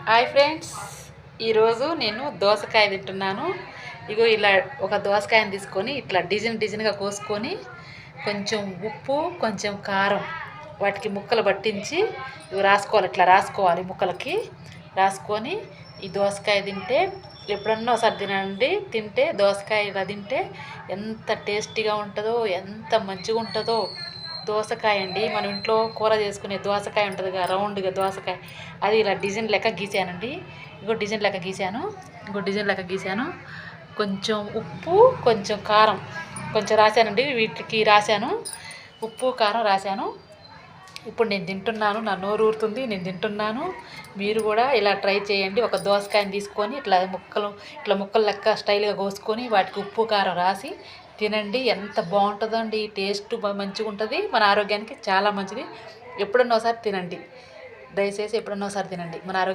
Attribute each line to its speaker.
Speaker 1: Hi friends, ఈరోజు నేను దోసకాయ తింటున్నాను. ఇగో ఇలా ఒక దోసకాయని తీసుకొని ఇట్లా డిజైన్గా కోసుకొని కొంచెం ఉప్పు కొంచెం కారం వాటికి ముక్కలు పట్టించి ఇవి రాసుకోవాలి. ఇట్లా రాసుకోవాలి, ముక్కలకి రాసుకొని ఈ దోసకాయ తింటే ఎప్పుడన్నా ఒకసారి తినండి. తింటే దోసకాయ ఇలా తింటే ఎంత టేస్టీగా ఉంటుందో, ఎంత మంచిగా ఉంటుందో. దోసకాయ అండి, మనం ఇంట్లో కూర చేసుకునే దోసకాయ ఉంటుందిగా, రౌండ్గా దోసకాయ, అది ఇలా డిజైన్ లెక్క గీసానండి. ఇంకో డిజైన్ లెక్క గీసాను. కొంచెం ఉప్పు కొంచెం కారం కొంచెం రాశానండి, వీటికి రాశాను, ఉప్పు కారం రాశాను. ఇప్పుడు నేను తింటున్నాను, నా నోరు ఊరుతుంది, నేను తింటున్నాను. మీరు కూడా ఇలా ట్రై చేయండి. ఒక దోసకాయని తీసుకొని ఇట్లా ముక్కలు లెక్క స్టైల్గా కోసుకొని వాటికి ఉప్పు కారం రాసి తినండి. ఎంత బాగుంటుందో అండి, టేస్ట్ మంచిగా ఉంటుంది, మన ఆరోగ్యానికి చాలా మంచిది. ఎప్పుడన్నా ఒకసారి తినండి, దయచేసి ఎప్పుడన్నా ఒకసారి తినండి, మన ఆరోగ్యం